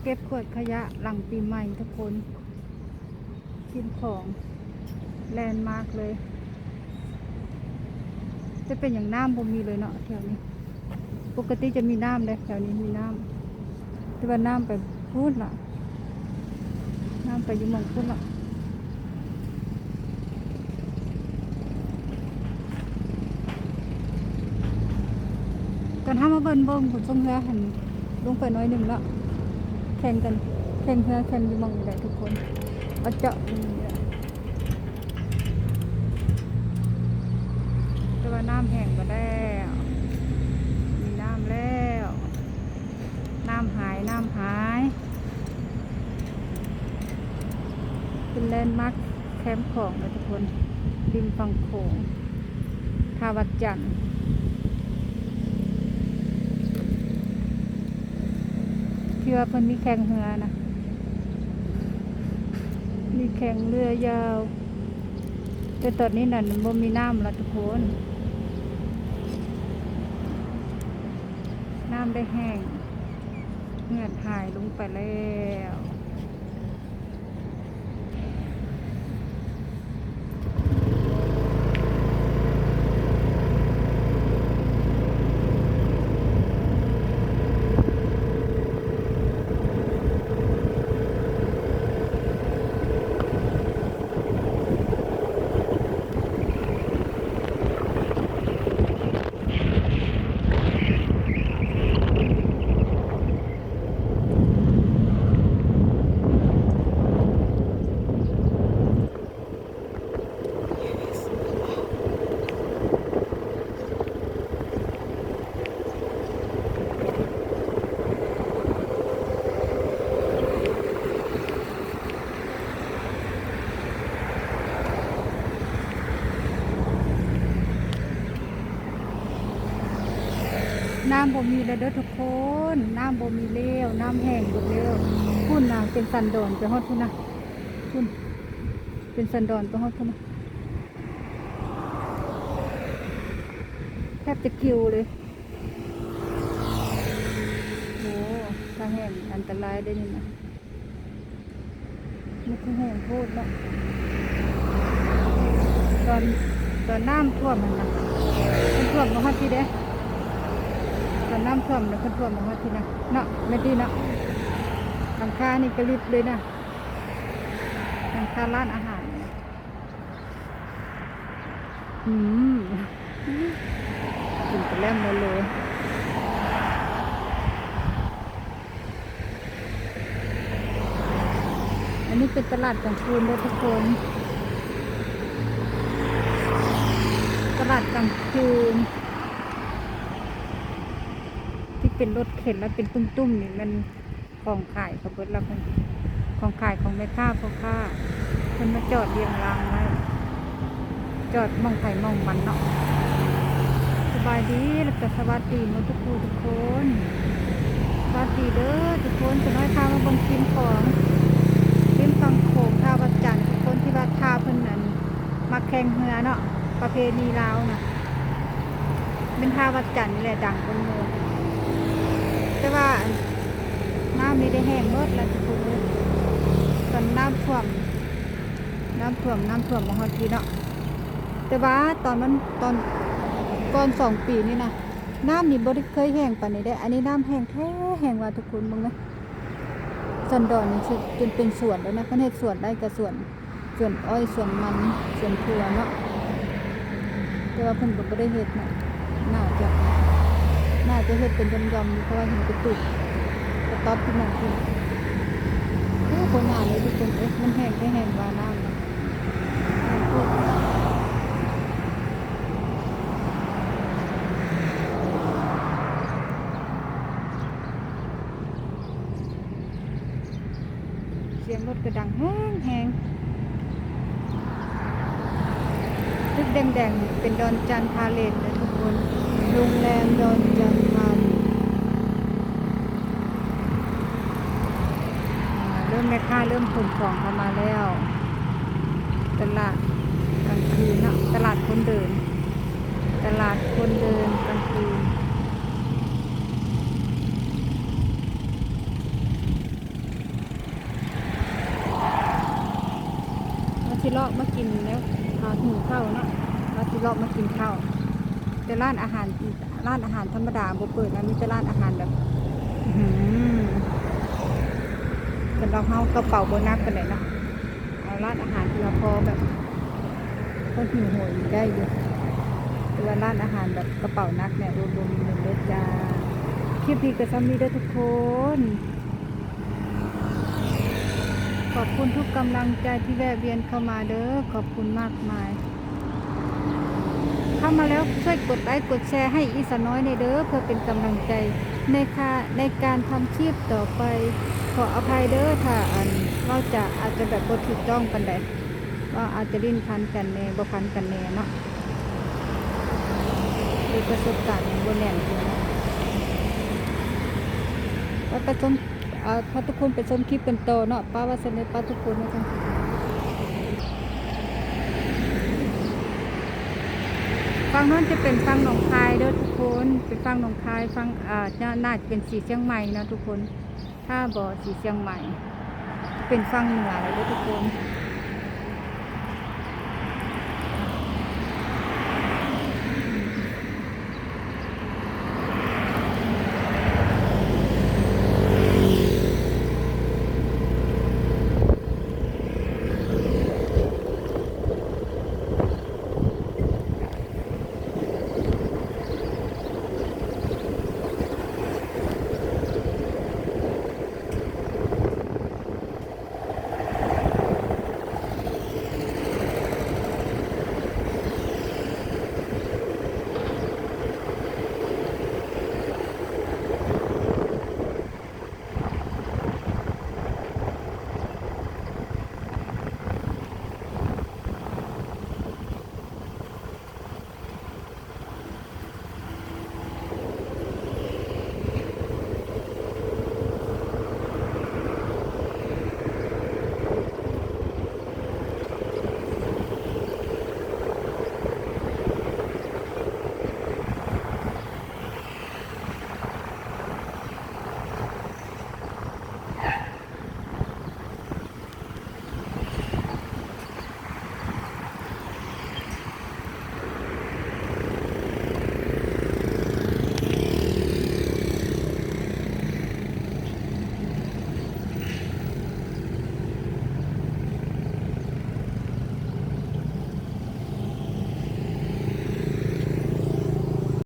เก็บขวดขยะหลังปีใหม่ทุกคนชิ้นของแลนด์มาร์กเลยจะเป็นอย่างน้ำบ่มีเลยเนาะแถวนี้ปกติจะมีน้ำเลยแถวนี้มีน้ำแต่ว่าน้ำไปพูดละน้ำไปอยู่หมองพูดละตอนห้ามาเบิ้ลผลส่งเรือหันลงไปน้อยหนึ่งละแข่งกันแข่งเรือแข่งอยู่หมองใดทุกคนเอาเจาะแต่ว่าน้ำแห้งก็แล้วมีน้ำแล้วน้ำหายเป็นแลนด์มาร์คแคมป์ของนะทุกคนริมฝั่งโขงท่าวัดจันทร์ที่ว่าเพิ่นมีแข่งเรือนะมีแข่งเรือยาวแต่ตอนนี้นั่นมันบ่มีน้ำละทุกคนน้ำได้แห้งเงื่อนหายลงไปแล้วน้ำบ่มีแล้วเด้อทุกคนน้ำบ่มีเลี้ยวน้ำแห้งหมดแล้วพุ่นน่ะเป็นสันดอนไปฮอดพุ่นน่ะพุ่นเป็นสันดอนไปฮอดพุ่นน่ะแทบจะกิวเลยโอ้ถ้าแห้งอันตรายได้นี่นะมันคือแห้งโคตรแล้วตอนน้ำท่วมมันนะมันท่วมมาฮอดที่เด้ตอนน้ำท่วมนะเพิ่นท่วมมาฮอดที่นะเนาะไม่ดีเนาะหลังคานี่ก็ริบเลยนะหลังคาร้านอาหารกินไปแล้วมาเลยอันนี้เป็นตลาดกลางคืนด้วยทุกคนตลาดกลางคืนที่เป็นรถเข็นแล้วเป็นตุ้มๆนี่มันของขายเขาเบิดแล้วของขายของแม่ค้าพ่อค้าคนมาจอดเรียงรางไว้จอดมองไผ่มองมันเนาะสบายดีแล้วก็สวัสดีหมดทุกคนสวัสดีเด้อทุกคนจะน้อยข้ามาบนกินของริมฝั่งโขงท่าวัดจันทร์ทุกคนที่ว่าท่าเพิ่นนั้นมาแข่งเรือเนาะประเพณีลาวนะเป็นท่าวัดจันทร์นี่แหละดังคนเมืองแต่ว่าน้ำนี่ได้แห้งหมดแล้วทุกคนเลยตอนน้ำท่วมมาฮอดทีเนาะแต่ว่าตอนก่อน2 ปีนี่นะน้ำนี่บ่ได้เคยแห้งปานนี้ได้อันนี้น้ำแห้งแท้แห้งว่าทุกคนมึงนะสันดอนนี่จนเป็นสวนแล้วนะเพิ่นเฮ็ดสวนได้ก็สวนอ้อยสวนมันสวนถั่วเนาะแต่ว่าเพิ่นก็บ่ได้เฮ็ดเนาะน่าจะเฮ็ดเป็นยอมๆเพราะว่าเห็นกระตุกกระต๊อบที่นั่นคือโอ้โหงานเลยทุกคนมันแห้งได้แห้งว่าน้ำนะเสียงรถกระดังแห้งตึกแดงๆเป็นดอนจันพาเลทนะทุกคนโรงแรมดอนจันพาเลทเริ่มแม่ค้าเริ่มขนของเข้ามาแล้วตลาดกลางคืนเนาะตลาดคนเดินกลางคืน สิเลาะมากินแล้วหิวข้าวเนาะเราสิเลาะมากินข้าวแต่ร้านอาหารธรรมดาบ่เปิดนะมีแต่ร้านอาหารแบบอื้อหือสำหรับเฮากระเป๋าบ่หนักปานใดเนาะเอาร้านอาหารที่ว่าพอแบบคนหิวโหยได้อยู่แต่ว่าร้านอาหารแบบกระเป๋านักเนี่ยรวมๆ1เด้อจ้าคลิปนี้ก็ซ้ำนี้เด้อทุกคนขอบคุณทุกกำลังใจที่แวะเวียนเข้ามาเด้อขอบคุณมากมายเข้ามาแล้วช่วยกดไลค์กดแชร์ให้อีสานน้อยในเด้อเพื่อเป็นกำลังใจในการทำคลิปต่อไปขออภัยเด้อถ้าเราจะอาจจะแบบบ่ถูกต้องปานใดว่าอาจจะลิ้นพันกันแน่บ่พันกันแน่เนาะด้วยประสบการณ์บ่แน่นอยู่เนาะว่าไปชมพาทุกคนไปชมคลิปกันต่อเนาะป้าว่าสนิทป้าทุกคนนะคะฟังนั้นจะเป็นฟังหนองคายเด้อทุกคนเป็นฟังหนองคายฟังน่าจะเป็นสีเชียงใหม่นะทุกคนถ้าบ่สีเชียงใหม่เป็นฟังเหนือเลยเด้อทุกคน